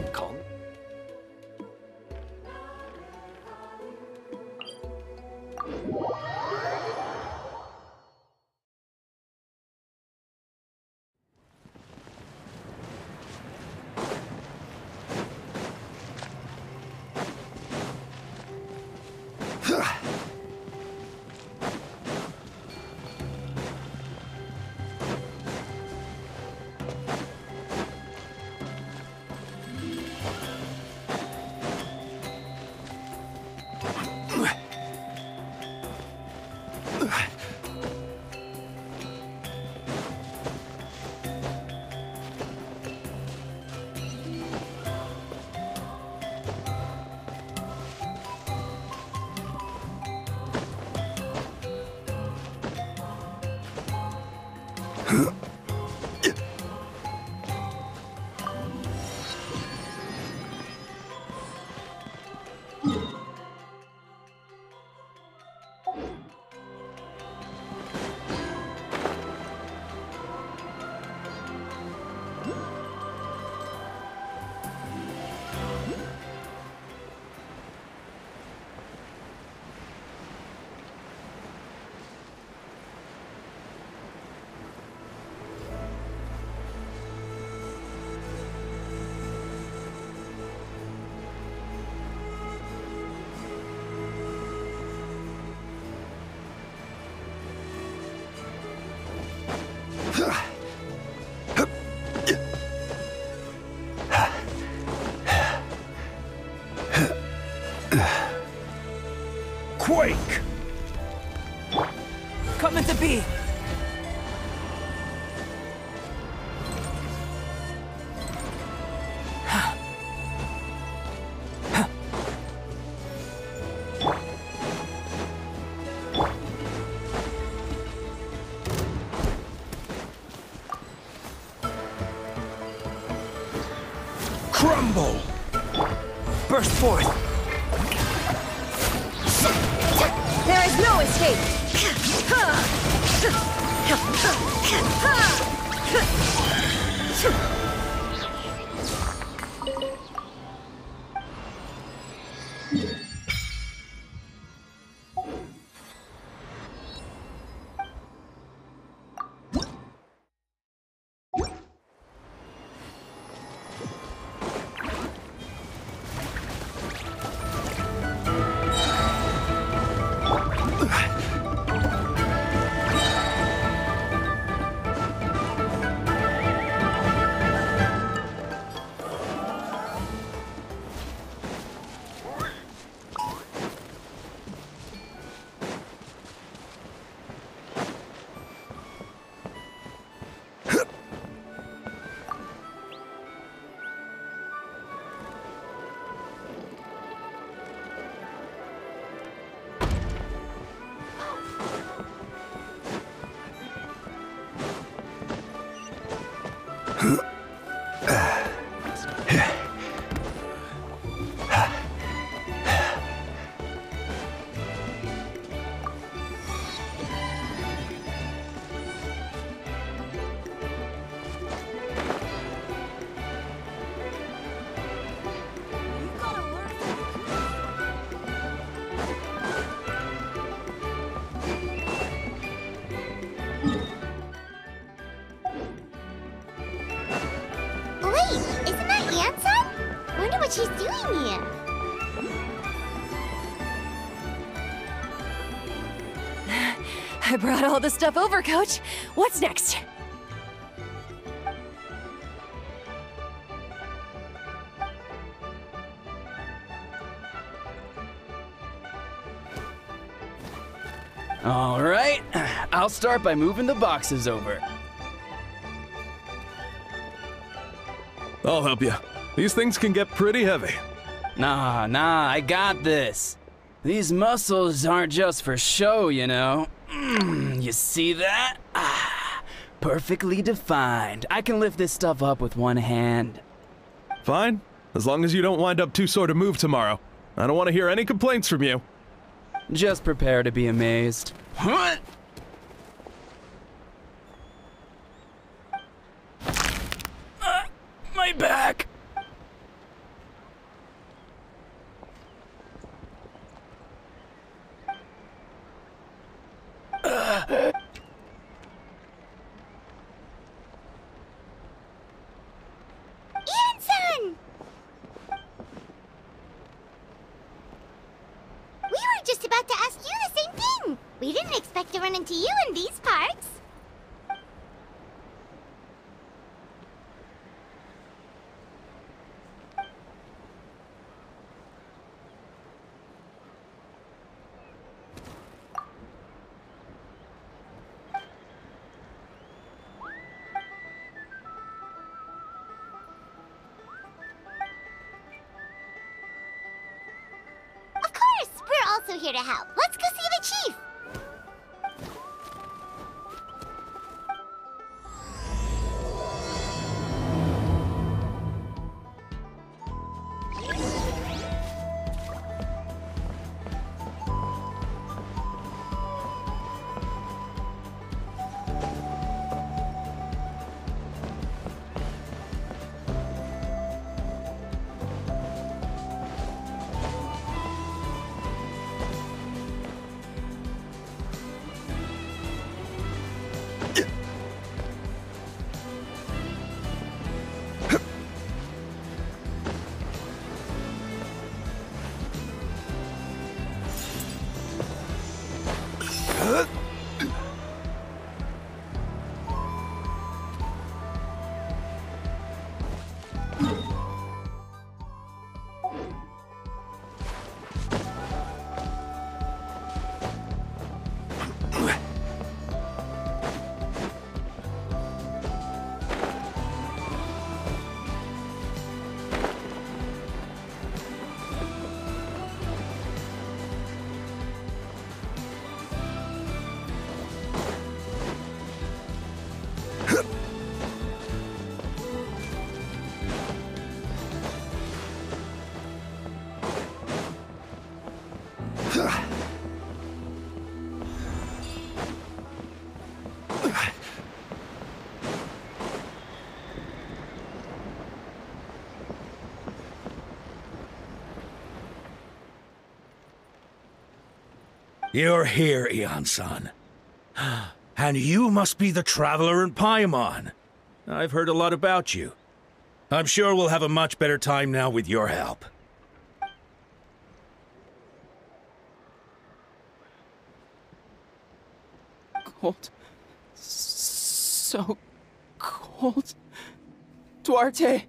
calm. Quake! Coming to be! Crumble! Burst forth! There is no escape! She's doing here. I brought all the stuff over, Coach. What's next? All right, I'll start by moving the boxes over. I'll help you. These things can get pretty heavy. Nah, I got this. These muscles aren't just for show, you know. You see that? Perfectly defined. I can lift this stuff up with one hand. Fine, as long as you don't wind up too sore to move tomorrow. I don't want to hear any complaints from you. Just prepare to be amazed. What? My back. Ian-san! We were just about to ask you the same thing. We didn't expect to run into you in these parts. Of course, we're also here to help. Let's go see the chief. You're here, Ian-san. And you must be the traveler in Paimon. I've heard a lot about you. I'm sure we'll have a much better time now with your help. Cold. So cold. Duarte,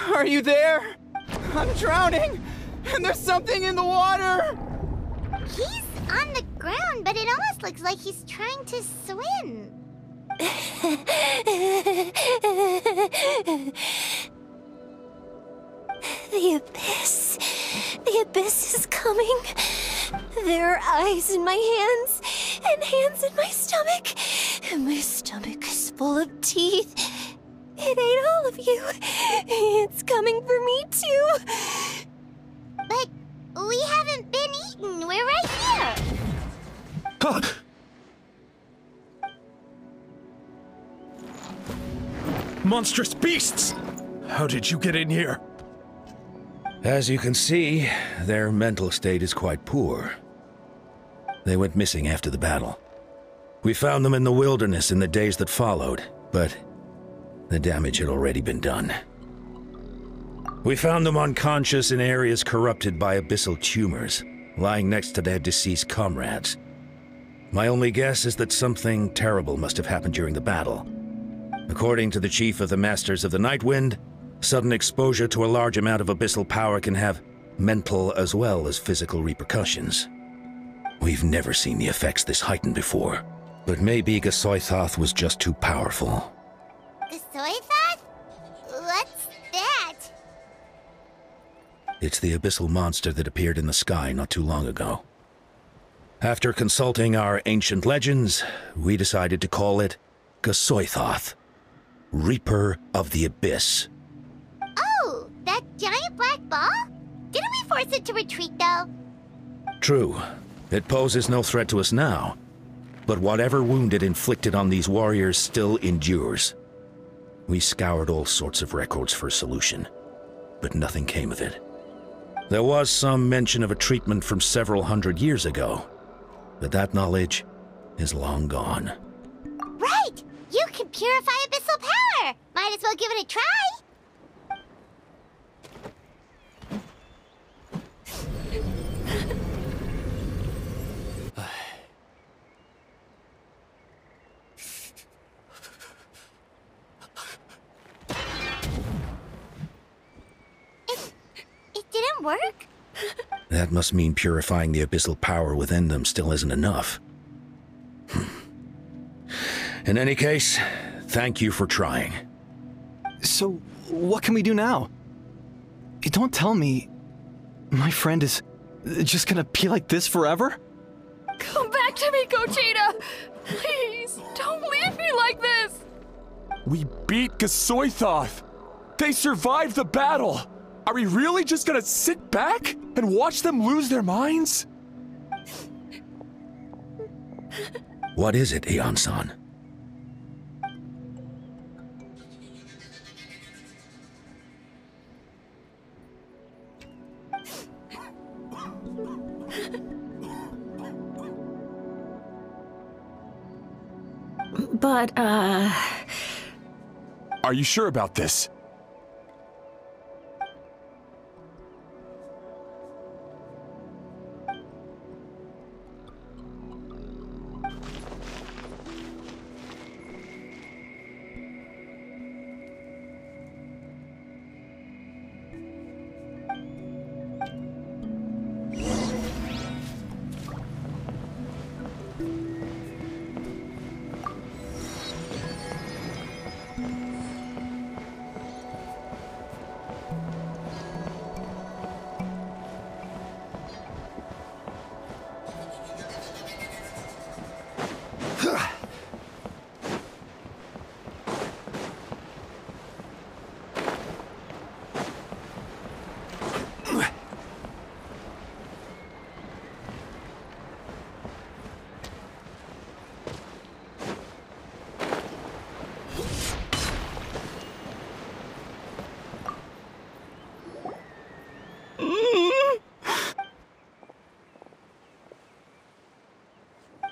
are you there? I'm drowning, and there's something in the water! He's on the ground, but it almost looks like he's trying to swim. The abyss. The abyss is coming. There are eyes in my hands, and hands in my stomach. And my stomach is full of teeth. It ate all of you. It's coming for me, too. But we haven't been eaten. We're right here. Monstrous beasts! How did you get in here? As you can see, their mental state is quite poor. They went missing after the battle. We found them in the wilderness in the days that followed, but the damage had already been done. We found them unconscious in areas corrupted by abyssal tumors, lying next to their deceased comrades. My only guess is that something terrible must have happened during the battle. According to the chief of the Masters of the Nightwind, sudden exposure to a large amount of abyssal power can have mental as well as physical repercussions. We've never seen the effects this heightened before, but maybe Gasoithoth was just too powerful. Gasoithoth? What's that? It's the abyssal monster that appeared in the sky not too long ago. After consulting our ancient legends, we decided to call it Gasoithoth, Reaper of the Abyss. Oh, that giant black ball? Didn't we force it to retreat, though? True. It poses no threat to us now, but whatever wound it inflicted on these warriors still endures. We scoured all sorts of records for a solution, but nothing came of it. There was some mention of a treatment from several hundred years ago, but that knowledge is long gone. Right! You can purify abyssal power! Might as well give it a try! It didn't work? That must mean purifying the abyssal power within them still isn't enough. In any case, thank you for trying. So, what can we do now? Don't tell me my friend is just gonna be like this forever? Come back to me, Gogeta! Please, don't leave me like this! We beat Gasoithoth! They survived the battle! Are we really just gonna sit back and watch them lose their minds? What is it, Aeon-san? But, Are you sure about this?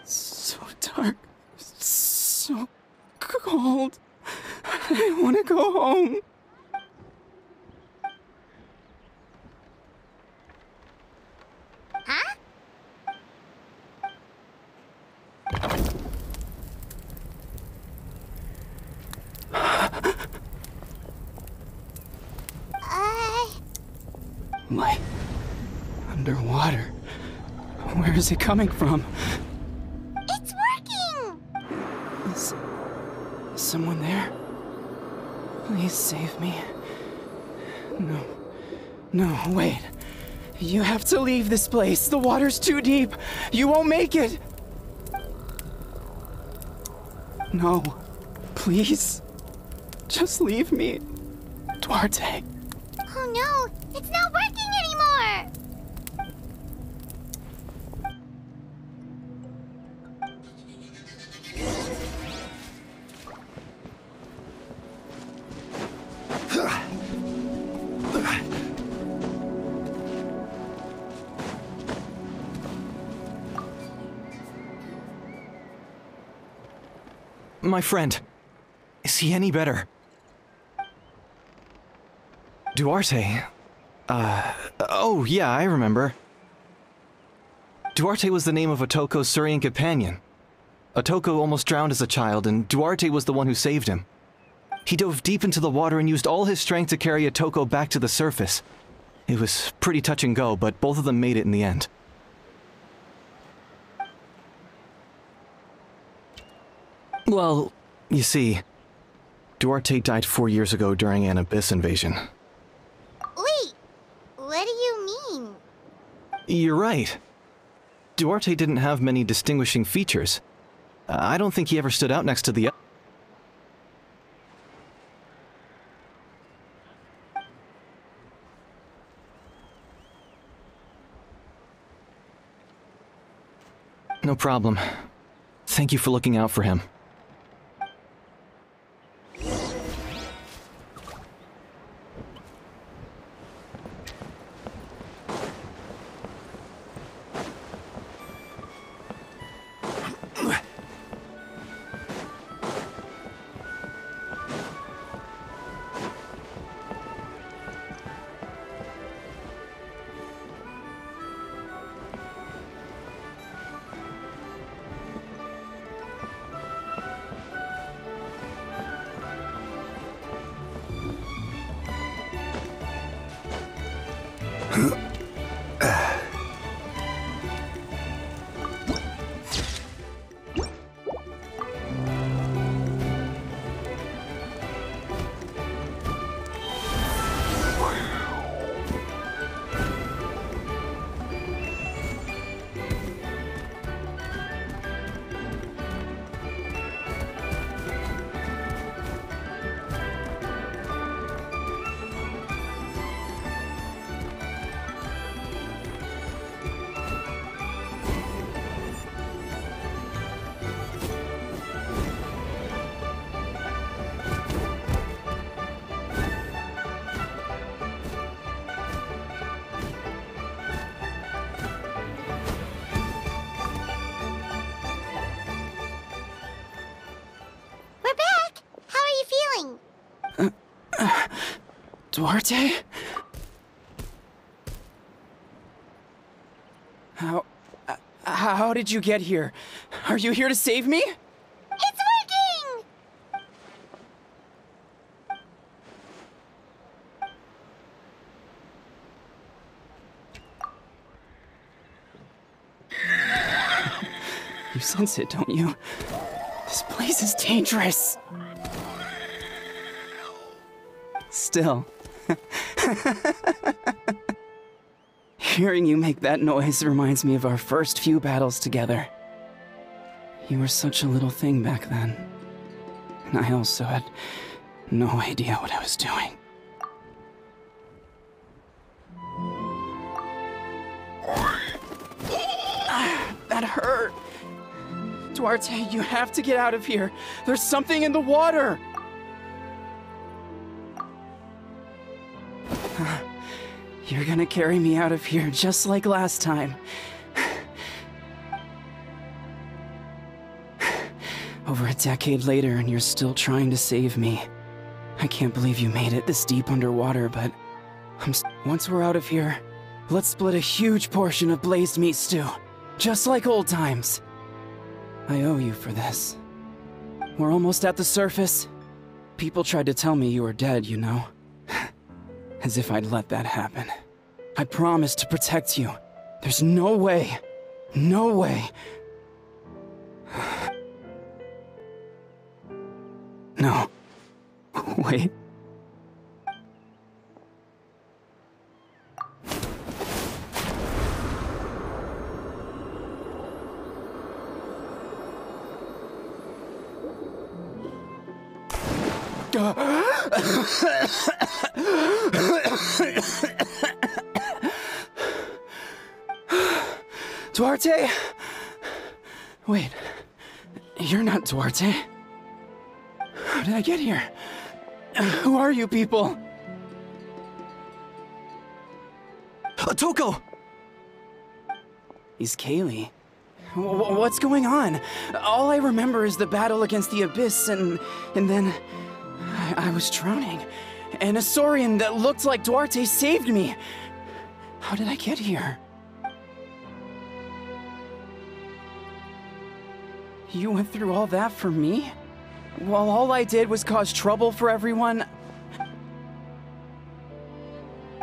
So dark, so cold. I want to go home. Huh? Light. Underwater. Where is it coming from? It's working! Is someone there? Please save me. No. No, wait. You have to leave this place. The water's too deep. You won't make it. No. Please. Just leave me. Duarte. Oh no! It's not working anymore! My friend, is he any better? Duarte? Oh yeah, I remember. Duarte was the name of Otoko's Surian companion. Otoko almost drowned as a child, and Duarte was the one who saved him. He dove deep into the water and used all his strength to carry Otoko back to the surface. It was pretty touch and go, but both of them made it in the end. Well, you see, Duarte died 4 years ago during an abyss invasion. Wait, what do you mean? You're right. Duarte didn't have many distinguishing features. I don't think he ever stood out next to the... No problem. Thank you for looking out for him. Duarte? How did you get here? Are you here to save me? It's working! You sense it, don't you? This place is dangerous. Still. Hearing you make that noise reminds me of our first few battles together. You were such a little thing back then. And I also had no idea what I was doing. That hurt. Duarte, you have to get out of here. There's something in the water. You're gonna carry me out of here just like last time. Over a decade later, and you're still trying to save me. I can't believe you made it this deep underwater, but once we're out of here, let's split a huge portion of blazed meat stew, just like old times. I owe you for this. We're almost at the surface. People tried to tell me you were dead, you know. As if I'd let that happen. I promised to protect you. There's no way. No way. No. Wait. Duarte? Wait, you're not Duarte. How did I get here? Who are you people? Toko! He's Kaylee. What's going on? All I remember is the battle against the Abyss, and then I was drowning. And a Saurian that looked like Duarte saved me. How did I get here? You went through all that for me? While all I did was cause trouble for everyone?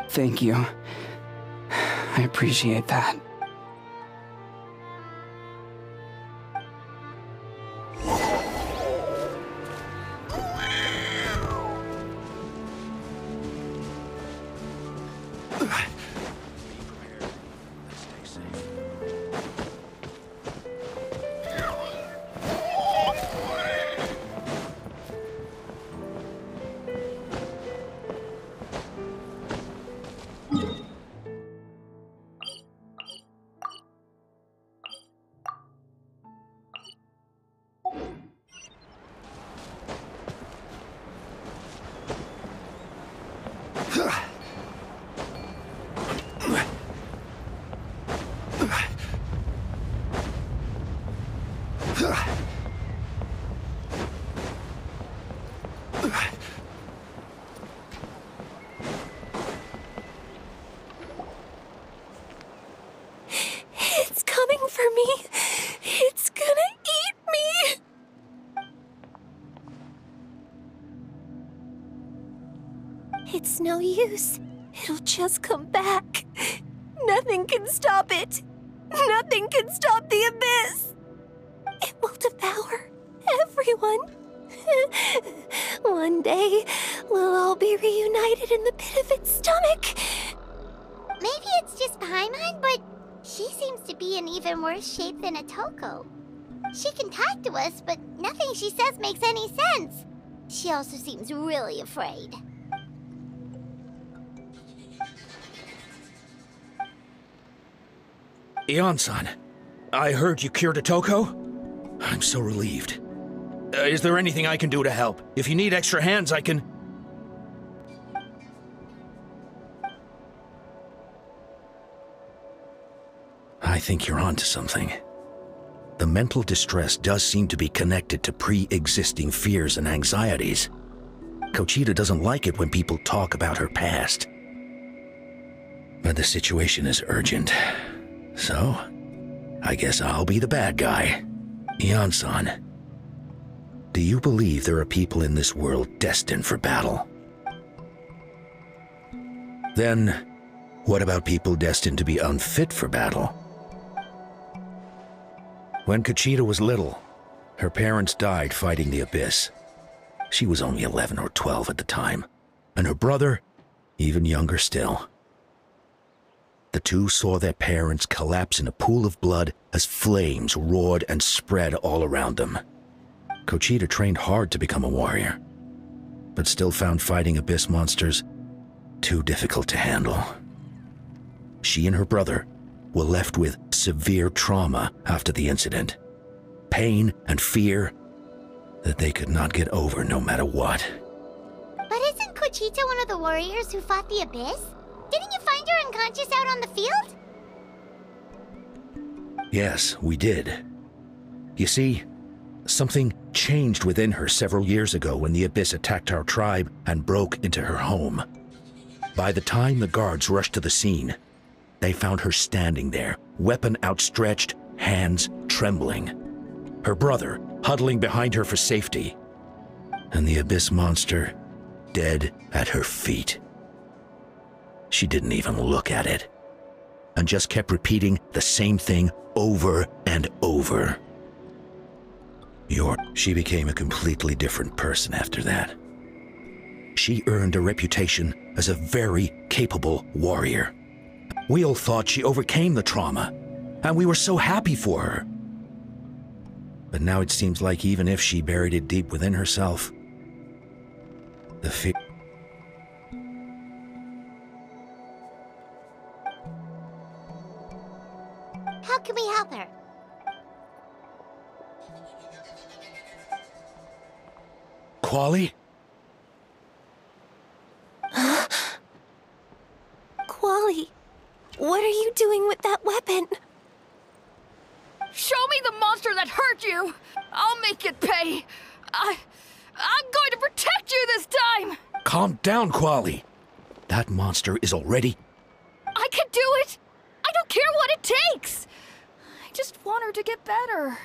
Thank you. I appreciate that. It's coming for me. It's gonna eat me. It's no use. It'll just come back. Nothing can stop it. Nothing can stop the abyss. It will devour everyone. One day, we'll all be reunited in the pit of its stomach. Maybe it's just Paimon, but she seems to be in even worse shape than Atoko. She can talk to us, but nothing she says makes any sense. She also seems really afraid. Ion-san, I heard you cured Atoko? I'm so relieved. Is there anything I can do to help? If you need extra hands, I can... I think you're onto something. The mental distress does seem to be connected to pre-existing fears and anxieties. Conchita doesn't like it when people talk about her past. But the situation is urgent. So, I guess I'll be the bad guy. Ian-san, do you believe there are people in this world destined for battle? Then, what about people destined to be unfit for battle? When Conchita was little, her parents died fighting the Abyss. She was only 11 or 12 at the time, and her brother, even younger still. The two saw their parents collapse in a pool of blood as flames roared and spread all around them. Conchita trained hard to become a warrior, but still found fighting Abyss monsters too difficult to handle. She and her brother were left with severe trauma after the incident. Pain and fear that they could not get over no matter what. But isn't Conchita one of the warriors who fought the Abyss? Didn't you find her unconscious out on the field? Yes, we did. You see, something changed within her several years ago when the Abyss attacked our tribe and broke into her home. By the time the guards rushed to the scene, they found her standing there, weapon outstretched, hands trembling. Her brother huddling behind her for safety, and the Abyss monster dead at her feet. She didn't even look at it, and just kept repeating the same thing over and over. She became a completely different person after that. She earned a reputation as a very capable warrior. We all thought she overcame the trauma, and we were so happy for her. But now it seems like even if she buried it deep within herself, the fear... How can we help her? Quali? Quali, what are you doing with that weapon? Show me the monster that hurt you! I'll make it pay! I'm going to protect you this time! Calm down, Quali. That monster is already... I can do it! I don't care what it takes! I just want her to get better.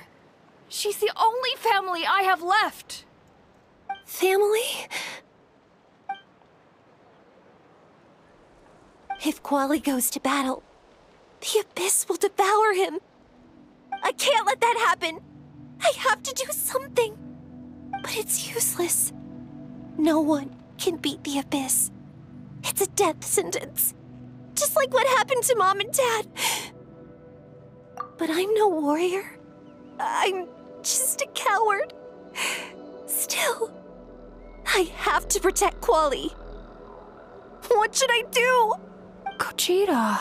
She's the only family I have left. Family? If Quali goes to battle, the Abyss will devour him. I can't let that happen. I have to do something. But it's useless. No one can beat the Abyss. It's a death sentence. Just like what happened to Mom and Dad. But I'm no warrior. I'm just a coward. Still, I have to protect Quali. What should I do? Conchita.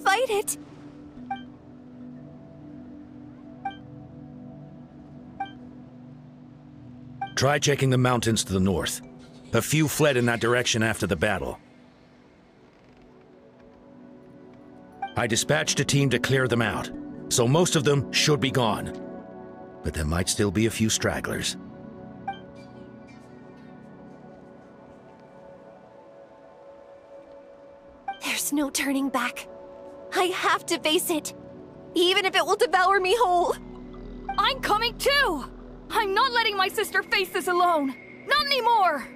Fight it. Try checking the mountains to the north. A few fled in that direction after the battle. I dispatched a team to clear them out, so most of them should be gone. But there might still be a few stragglers. There's no turning back. I have to face it, even if it will devour me whole. I'm coming too! I'm not letting my sister face this alone! Not anymore!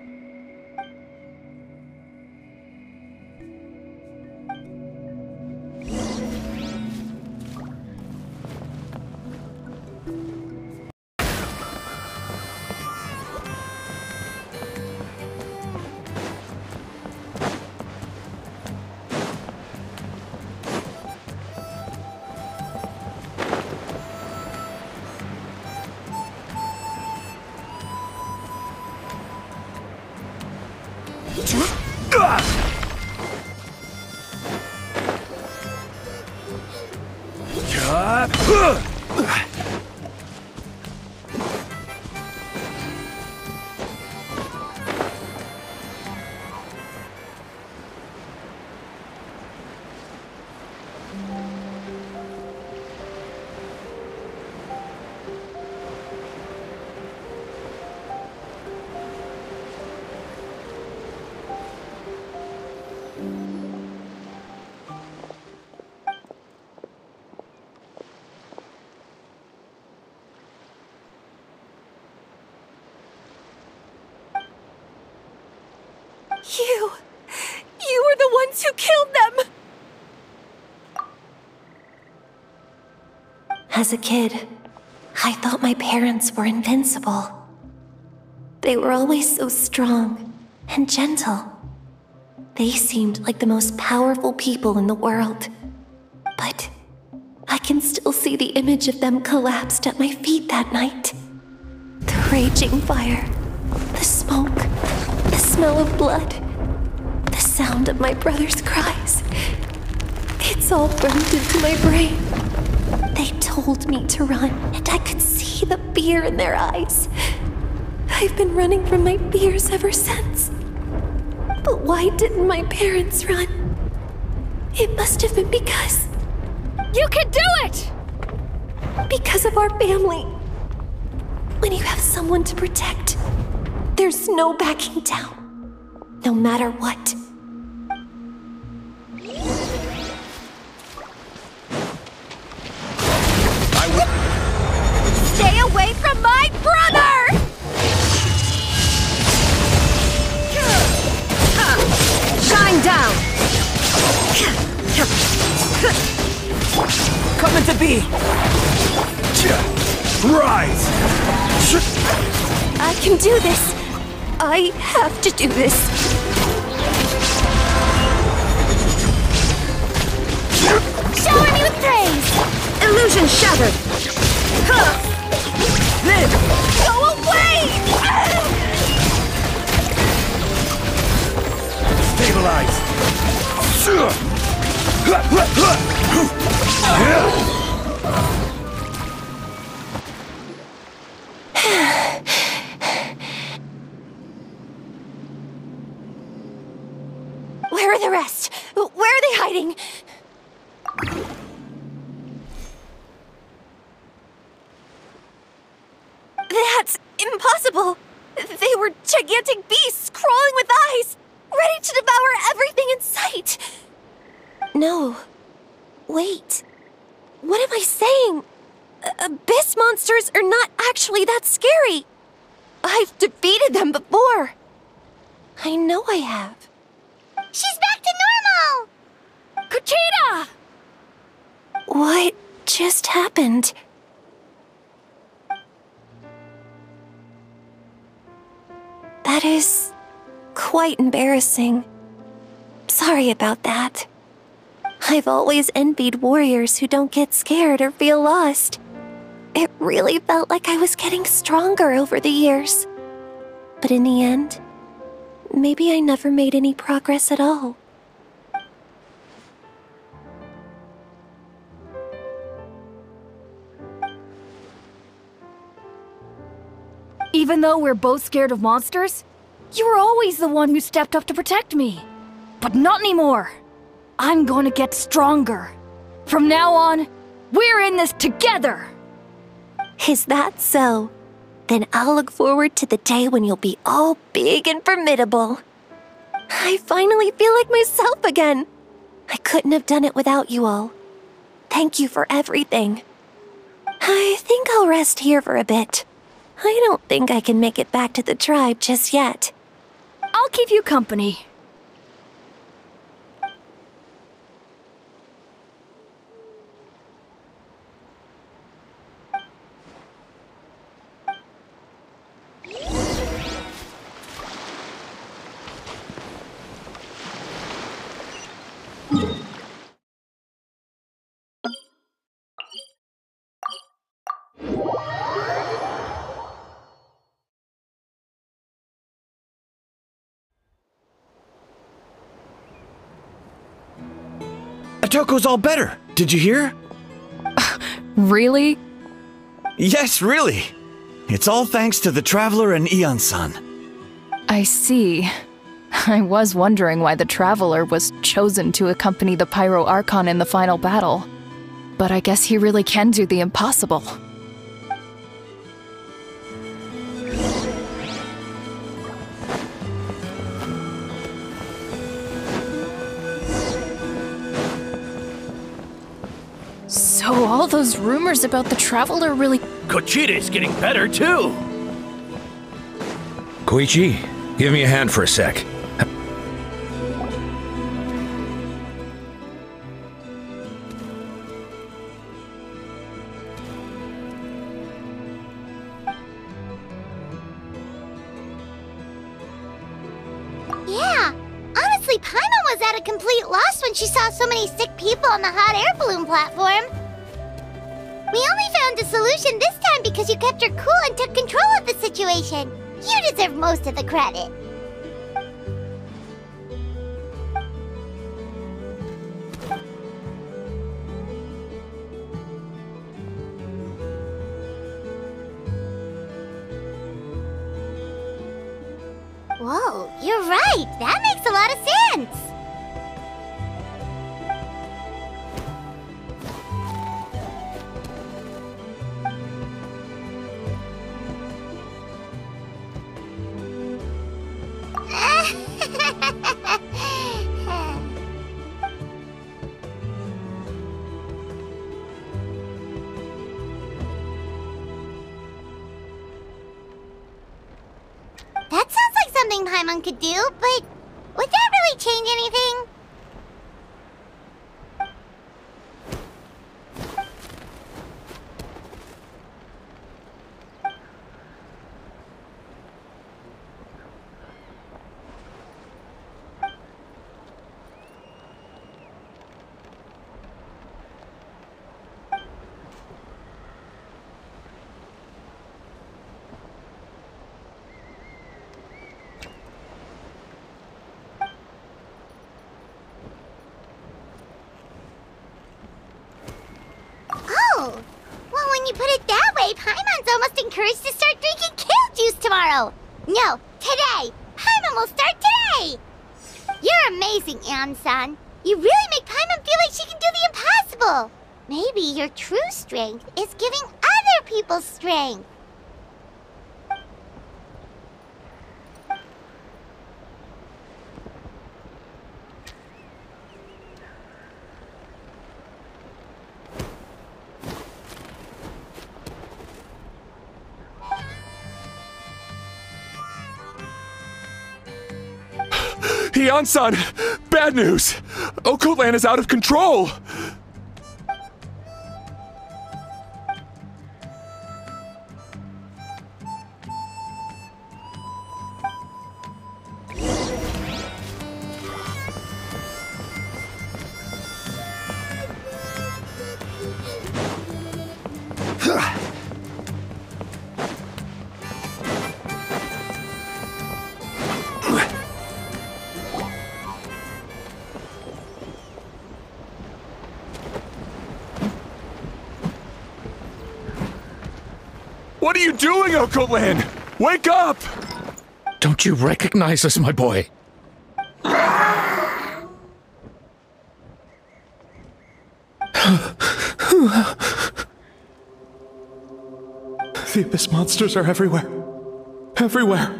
You were the ones who killed them! As a kid, I thought my parents were invincible. They were always so strong and gentle. They seemed like the most powerful people in the world. But I can still see the image of them collapsed at my feet that night. The raging fire, the smoke, the smell of blood, the sound of my brother's cries. It's all burned into my brain. They told me to run, and I could see the fear in their eyes. I've been running from my fears ever since. But why didn't my parents run? It must have been because... You can do it! Because of our family. When you have someone to protect, there's no backing down, no matter what. Stay away from my brother! Shine down! Coming to be! Rise! I can do this. I have to do this. Shower me with praise! Illusion shattered! Then! Go away! Stabilize! Where are the rest? Where are they hiding? That's impossible! They were gigantic beasts crawling with eyes, ready to devour everything in sight! No. Wait. What am I saying? Abyss monsters are not actually that scary. I've defeated them before. I know I have. She's back to normal! Kuchita! What just happened? That is quite embarrassing. Sorry about that. I've always envied warriors who don't get scared or feel lost. It really felt like I was getting stronger over the years. But in the end, maybe I never made any progress at all. Even though we're both scared of monsters, you were always the one who stepped up to protect me. But not anymore. I'm going to get stronger. From now on, we're in this together! Is that so? Then I'll look forward to the day when you'll be all big and formidable. I finally feel like myself again. I couldn't have done it without you all. Thank you for everything. I think I'll rest here for a bit. I don't think I can make it back to the tribe just yet. I'll keep you company. Atoko's all better. Did you hear? Really? Yes, really. It's all thanks to the Traveler and Ian-san. I see. I was wondering why the Traveler was chosen to accompany the Pyro Archon in the final battle. But I guess he really can do the impossible. So all those rumors about the Traveler really... Kuchita's getting better, too! Koichi, give me a hand for a sec. at a complete loss when she saw so many sick people on the hot air balloon platform. We only found a solution this time because you kept her cool and took control of the situation. You deserve most of the credit. Whoa, you're right. That makes a lot of sense. That sounds like something Paimon could do, but would that really change anything? Well, when you put it that way, Paimon's almost encouraged to start drinking kale juice tomorrow. No, today. Paimon will start today. You're amazing, Ann-san. You really make Paimon feel like she can do the impossible. Maybe your true strength is giving other people strength. Heian-san! Bad news! Okoland is out of control! What are you doing, Okoland? Wake up! Don't you recognize us, my boy? The Abyss monsters are everywhere. Everywhere.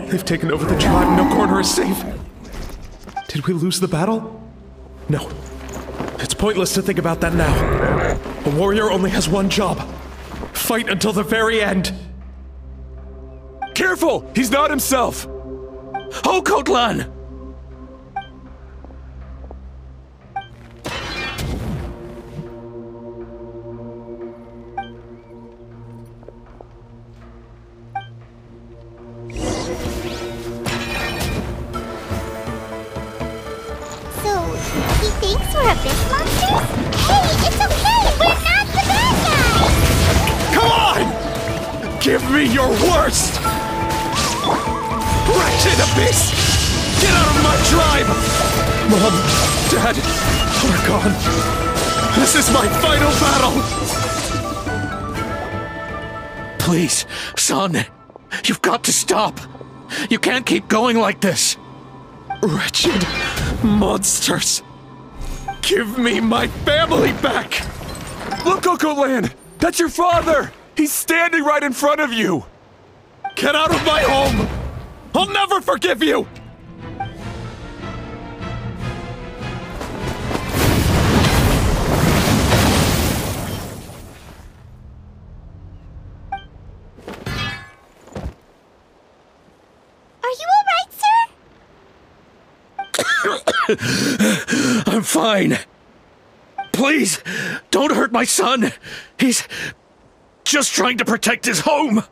They've taken over the tribe. No corner is safe. Did we lose the battle? No. It's pointless to think about that now. A warrior only has one job. Fight until the very end. Careful! He's not himself! Oh, Kotlan! We're Abyss monsters? Hey, it's okay! We're not the bad guys! Come on! Give me your worst! Wretched Abyss! Get out of my tribe! Mom, Dad, we're gone. This is my final battle! Please, son, you've got to stop. You can't keep going like this. Wretched monsters! Give me my family back! Look, Okoland! That's your father! He's standing right in front of you! Get out of my home! I'll never forgive you! Are you alright, sir? I'm fine. Please, don't hurt my son. He's just trying to protect his home.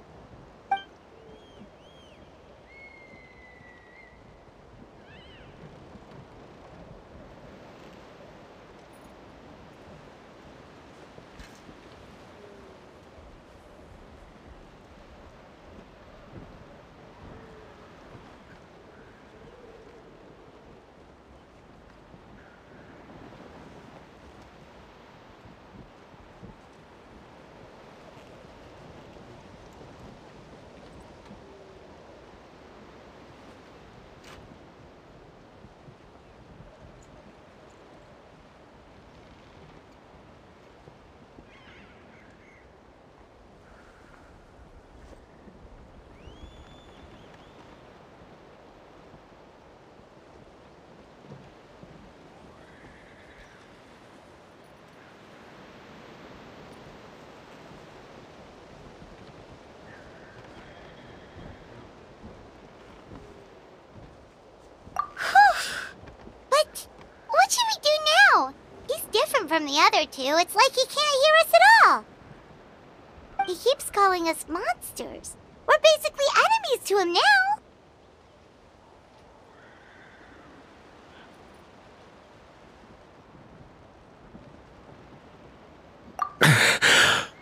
different from the other two. It's like he can't hear us at all. He keeps calling us monsters. We're basically enemies to him now.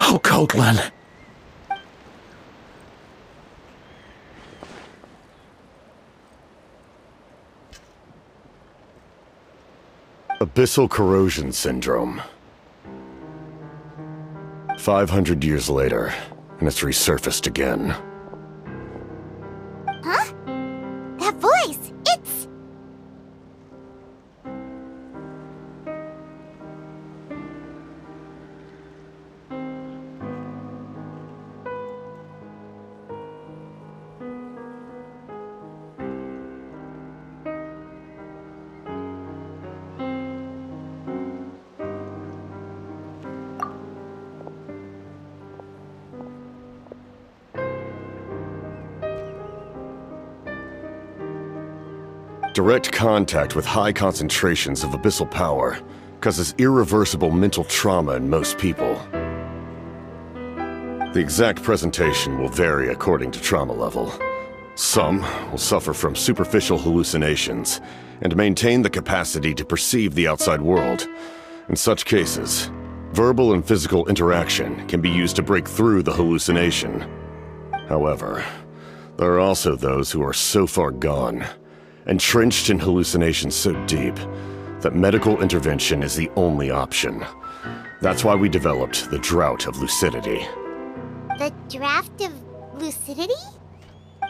Oh, Coatlan. Abyssal corrosion syndrome. 500 years later, and it's resurfaced again. Huh? That voice! It's... Direct contact with high concentrations of abyssal power causes irreversible mental trauma in most people. The exact presentation will vary according to trauma level. Some will suffer from superficial hallucinations and maintain the capacity to perceive the outside world. In such cases, verbal and physical interaction can be used to break through the hallucination. However, there are also those who are so far gone, entrenched in hallucinations so deep, that medical intervention is the only option. That's why we developed the Drought of Lucidity. The Draft of Lucidity?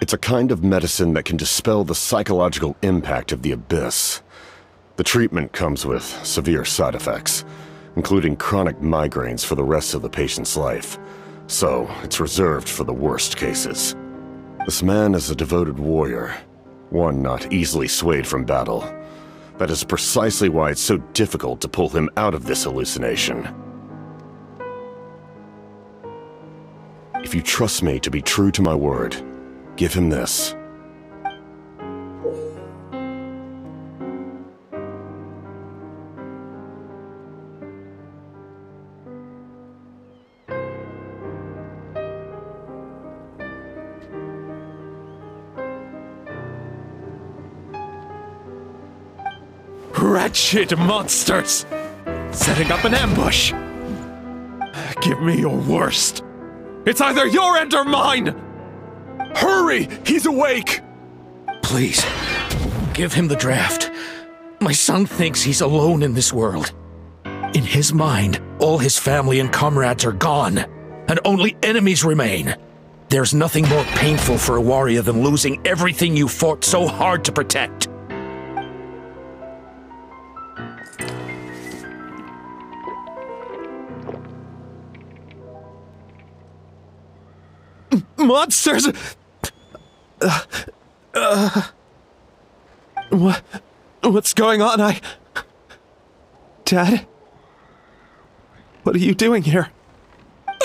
It's a kind of medicine that can dispel the psychological impact of the Abyss. The treatment comes with severe side effects, including chronic migraines for the rest of the patient's life, so it's reserved for the worst cases. This man is a devoted warrior, one not easily swayed from battle. That is precisely why it's so difficult to pull him out of this hallucination. If you trust me to be true to my word, give him this. Wretched monsters! Setting up an ambush! Give me your worst! It's either your end or mine! Hurry! He's awake! Please, give him the draft. My son thinks he's alone in this world. In his mind, all his family and comrades are gone, and only enemies remain. There's nothing more painful for a warrior than losing everything you fought so hard to protect. Monsters! What's going on? Dad? What are you doing here?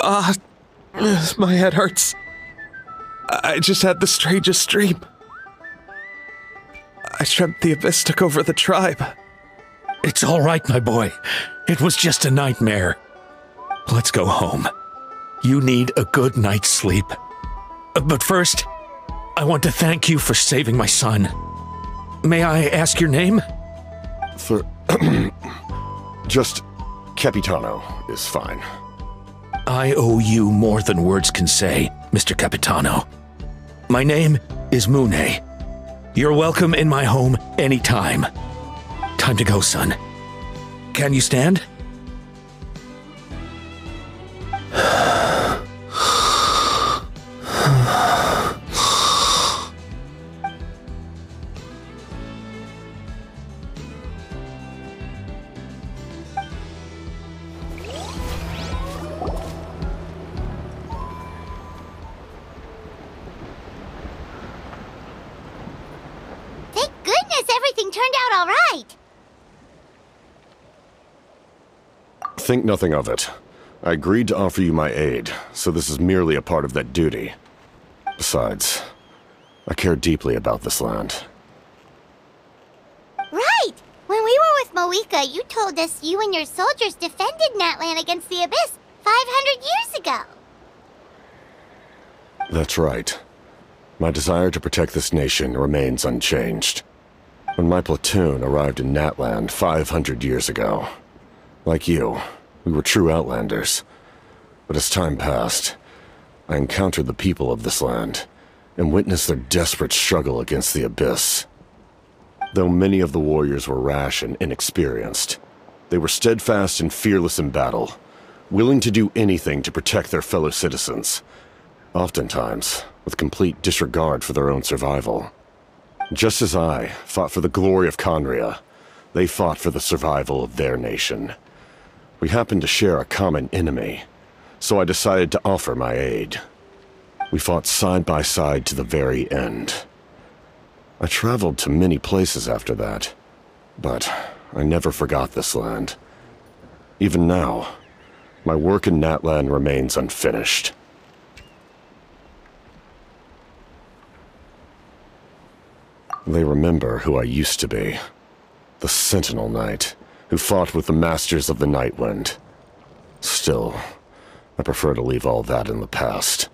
My head hurts. I just had the strangest dream. I dreamt the Abyss took over the tribe. It's all right, my boy. It was just a nightmare. Let's go home. You need a good night's sleep. But first, I want to thank you for saving my son. May I ask your name? Just Capitano is fine. I owe you more than words can say, Mr. Capitano. My name is Mune. You're welcome in my home anytime. Time to go, son. Can you stand? Think nothing of it. I agreed to offer you my aid, so this is merely a part of that duty. Besides, I care deeply about this land. Right! When we were with Mawika, you told us you and your soldiers defended Natlan against the Abyss 500 years ago. That's right. My desire to protect this nation remains unchanged. When my platoon arrived in Natlan 500 years ago, like you, we were true outlanders. But as time passed, I encountered the people of this land and witnessed their desperate struggle against the Abyss. Though many of the warriors were rash and inexperienced, they were steadfast and fearless in battle, willing to do anything to protect their fellow citizens, oftentimes with complete disregard for their own survival. Just as I fought for the glory of Conria, they fought for the survival of their nation. We happened to share a common enemy, so I decided to offer my aid. We fought side by side to the very end. I traveled to many places after that, but I never forgot this land. Even now, my work in Natlan remains unfinished. They remember who I used to be. The Sentinel Knight, who fought with the Masters of the Nightwind. Still, I prefer to leave all that in the past.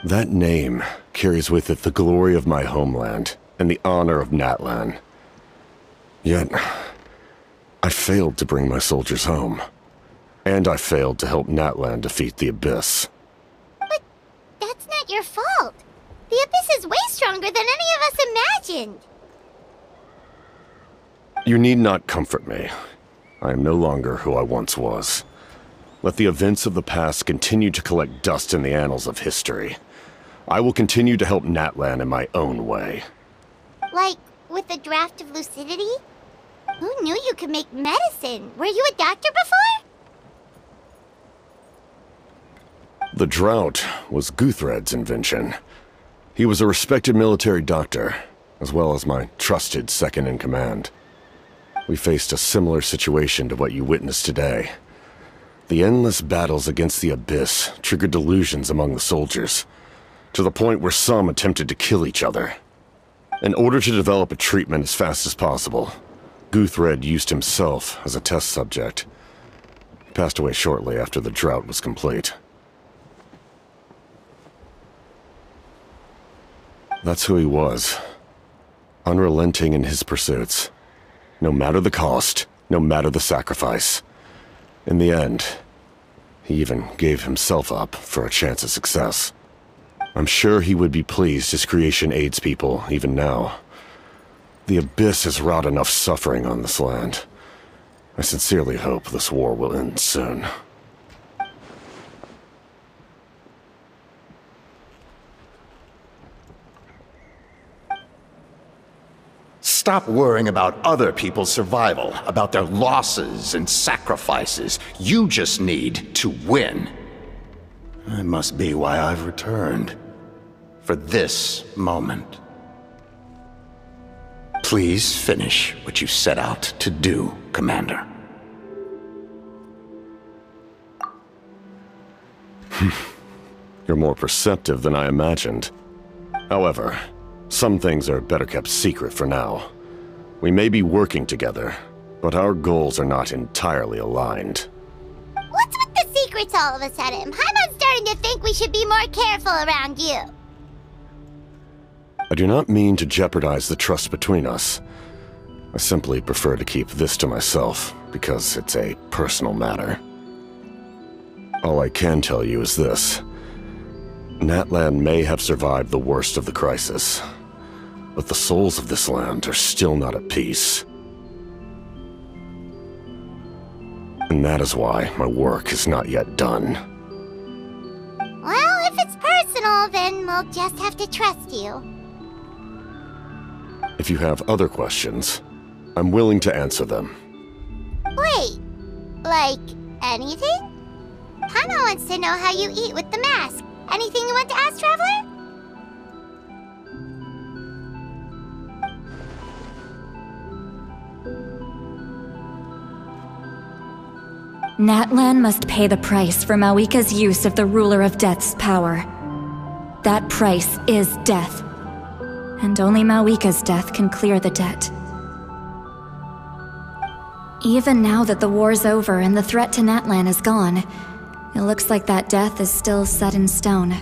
That name carries with it the glory of my homeland and the honor of Natlan. Yet, I failed to bring my soldiers home. And I failed to help Natlan defeat the Abyss. But that's not your fault. The Abyss is way stronger than any of us imagined. You need not comfort me. I am no longer who I once was. Let the events of the past continue to collect dust in the annals of history. I will continue to help Natlan in my own way. Like, with the draft of lucidity? Who knew you could make medicine? Were you a doctor before? The drought was Guthred's invention. He was a respected military doctor, as well as my trusted second-in-command. We faced a similar situation to what you witnessed today. The endless battles against the Abyss triggered delusions among the soldiers, to the point where some attempted to kill each other. In order to develop a treatment as fast as possible, Guthred used himself as a test subject. He passed away shortly after the drought was complete. That's who he was. Unrelenting in his pursuits. No matter the cost, no matter the sacrifice. In the end, he even gave himself up for a chance at success. I'm sure he would be pleased his creation aids people even now. The Abyss has wrought enough suffering on this land. I sincerely hope this war will end soon. Stop worrying about other people's survival, about their losses and sacrifices. You just need to win. That must be why I've returned. For this moment. Please finish what you set out to do, Commander. You're more perceptive than I imagined. However, some things are better kept secret for now. We may be working together, but our goals are not entirely aligned. What's with the secrets all of a sudden? Paimon's starting to think we should be more careful around you. I do not mean to jeopardize the trust between us. I simply prefer to keep this to myself, because it's a personal matter. All I can tell you is this. Natlan may have survived the worst of the crisis, but the souls of this land are still not at peace. And that is why my work is not yet done. Well, if it's personal, then we'll just have to trust you. If you have other questions, I'm willing to answer them. Wait, like anything? Paimon wants to know how you eat with the mask. Anything you want to ask, Traveler? Natlan must pay the price for Mawika's use of the Ruler of Death's power. That price is death. And only Mawika's death can clear the debt. Even now that the war's over and the threat to Natlan is gone, it looks like that death is still set in stone.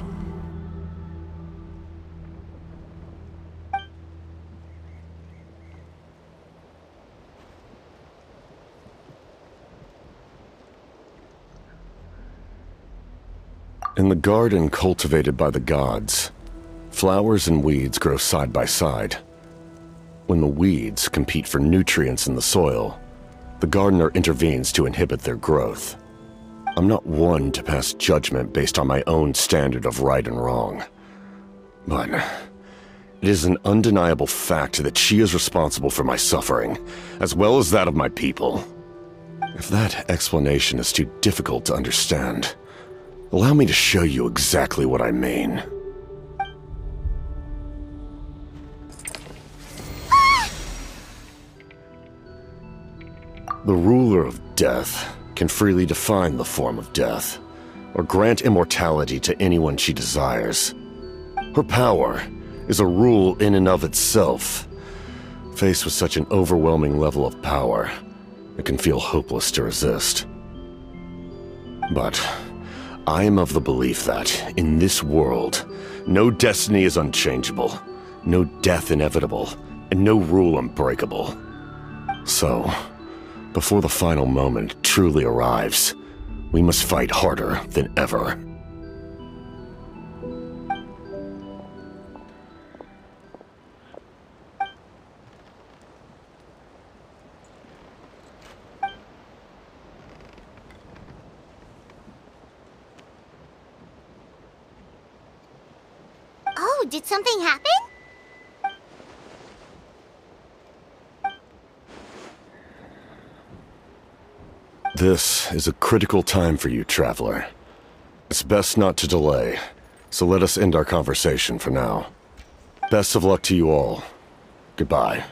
In the garden cultivated by the gods, flowers and weeds grow side by side. When the weeds compete for nutrients in the soil, the gardener intervenes to inhibit their growth. I'm not one to pass judgment based on my own standard of right and wrong. But it is an undeniable fact that she is responsible for my suffering, as well as that of my people. If that explanation is too difficult to understand, allow me to show you exactly what I mean. The ruler of death can freely define the form of death, or grant immortality to anyone she desires. Her power is a rule in and of itself. Faced with such an overwhelming level of power, it can feel hopeless to resist. But I am of the belief that, in this world, no destiny is unchangeable, no death inevitable, and no rule unbreakable. So, before the final moment truly arrives, we must fight harder than ever. Oh, did something happen? This is a critical time for you, Traveler. It's best not to delay, so let us end our conversation for now. Best of luck to you all. Goodbye.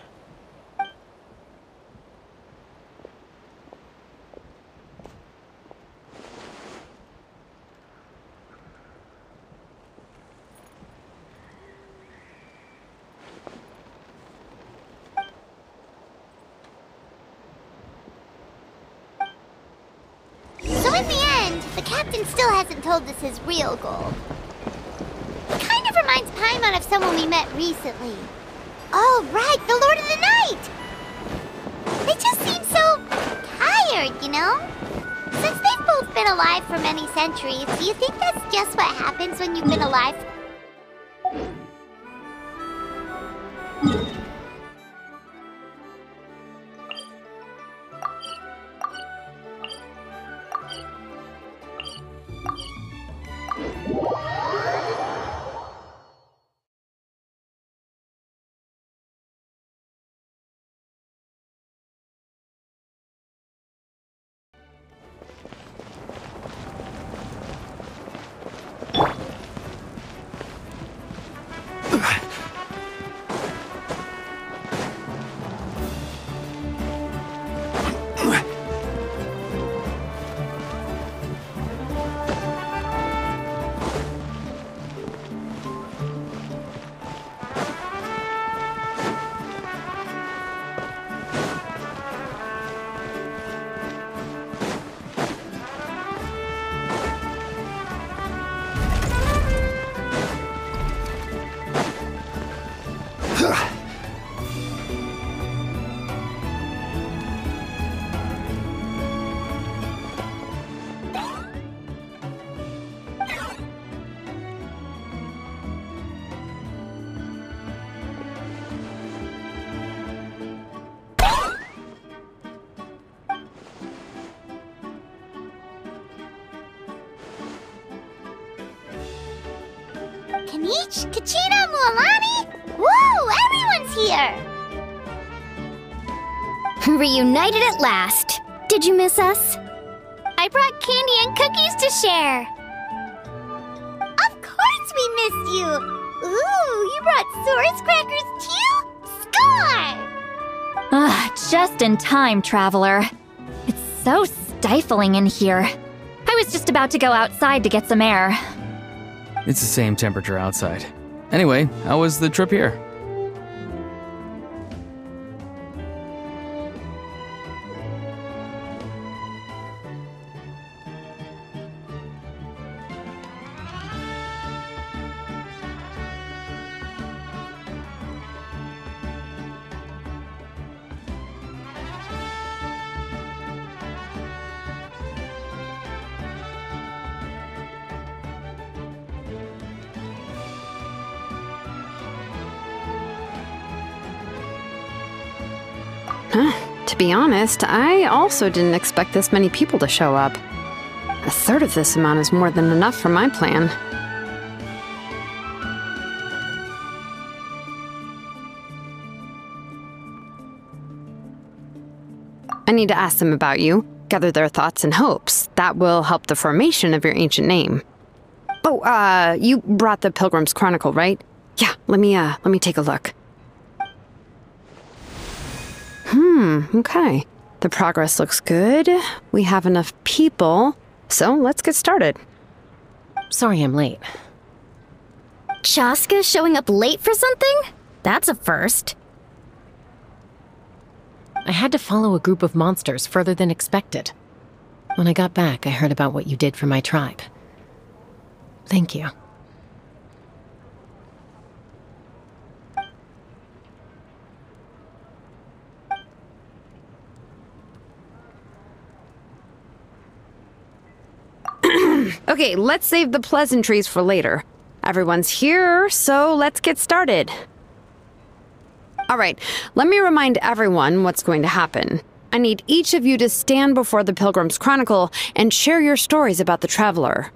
Still hasn't told us his real goal. It kind of reminds Paimon of someone we met recently. Oh, right, the Lord of the Night! They just seem so tired, you know? Since they've both been alive for many centuries, do you think that's just what happens when you've been alive? Kanich, Kachina, Mualani? Woo! Everyone's here! Reunited at last. Did you miss us? I brought candy and cookies to share. Of course we missed you! Ooh, you brought Source crackers too? Score! Just in time, Traveler. It's so stifling in here. I was just about to go outside to get some air. It's the same temperature outside. Anyway, how was the trip here? To be honest, I also didn't expect this many people to show up. A third of this amount is more than enough for my plan. I need to ask them about you, gather their thoughts and hopes. That will help the formation of your ancient name. Oh, you brought the Pilgrim's Chronicle, right? Yeah, let me take a look. Okay. The progress looks good. We have enough people, so let's get started. Sorry I'm late. Chaska showing up late for something? That's a first. I had to follow a group of monsters further than expected. When I got back, I heard about what you did for my tribe. Thank you. Okay, let's save the pleasantries for later. Everyone's here, so let's get started. Alright, let me remind everyone what's going to happen. I need each of you to stand before the Pilgrim's Chronicle and share your stories about the Traveler.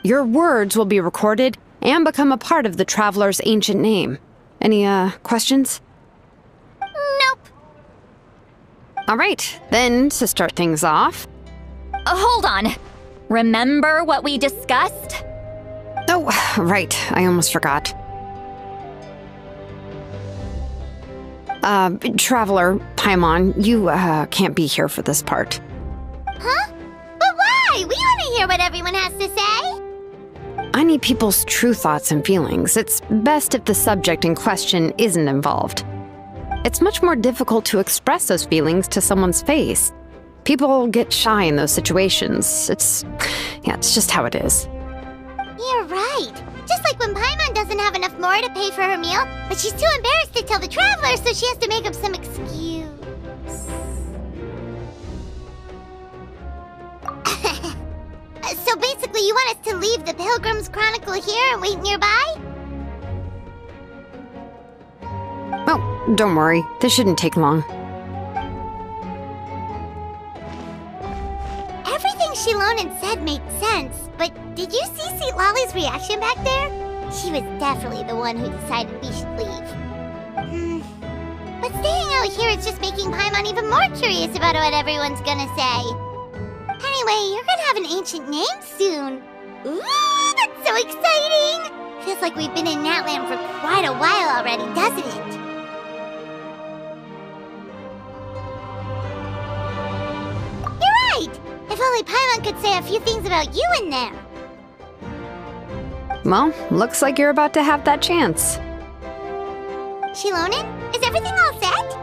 Your words will be recorded and become a part of the Traveler's ancient name. Any, questions? Nope. Alright, then to start things off... Hold on. Remember what we discussed? Oh, right. I almost forgot. Traveler, Paimon, you, can't be here for this part. Huh? But why? We want to hear what everyone has to say. I need people's true thoughts and feelings. It's best if the subject in question isn't involved. It's much more difficult to express those feelings to someone's face. People get shy in those situations. It's just how it is. You're right. Just like when Paimon doesn't have enough more to pay for her meal, but she's too embarrassed to tell the Traveler, so she has to make up some excuse. So basically, you want us to leave the Pilgrim's Chronicle here and wait nearby? Oh, don't worry. This shouldn't take long. Everything Shilonen said made sense, but did you see Sweet Lolly's reaction back there? She was definitely the one who decided we should leave. But staying out here is just making Paimon even more curious about what everyone's gonna say. Anyway, you're gonna have an ancient name soon. Ooh, that's so exciting! Feels like we've been in Natland for quite a while already, doesn't it? You're right! If only Paimon could say a few things about you in there. Well, looks like you're about to have that chance. Shilonen, is everything all set?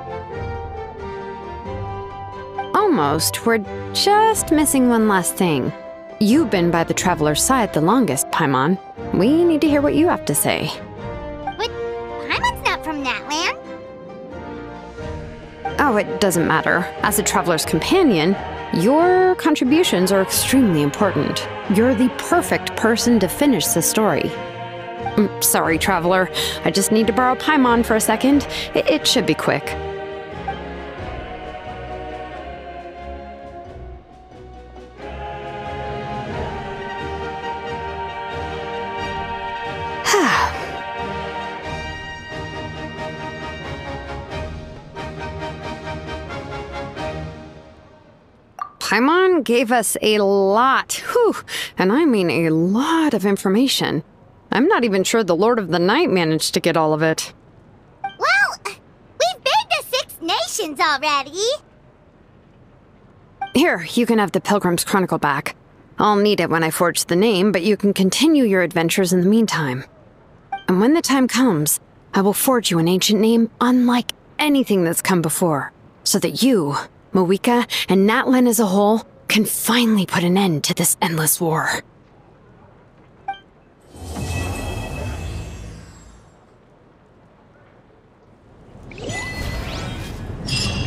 Almost. We're just missing one last thing. You've been by the Traveler's side the longest, Paimon. We need to hear what you have to say. But Paimon's not from Natland. Oh, it doesn't matter. As a Traveler's companion, your contributions are extremely important. You're the perfect person to finish the story. Sorry, Traveler. I just need to borrow Paimon for a second. It should be quick. Paimon gave us a lot, and I mean a lot of information. I'm not even sure the Lord of the Night managed to get all of it. Well, we've been to 6 nations already. Here, you can have the Pilgrim's Chronicle back. I'll need it when I forge the name, but you can continue your adventures in the meantime. And when the time comes, I will forge you an ancient name unlike anything that's come before, so that you, Moika, and Natlan as a whole can finally put an end to this endless war.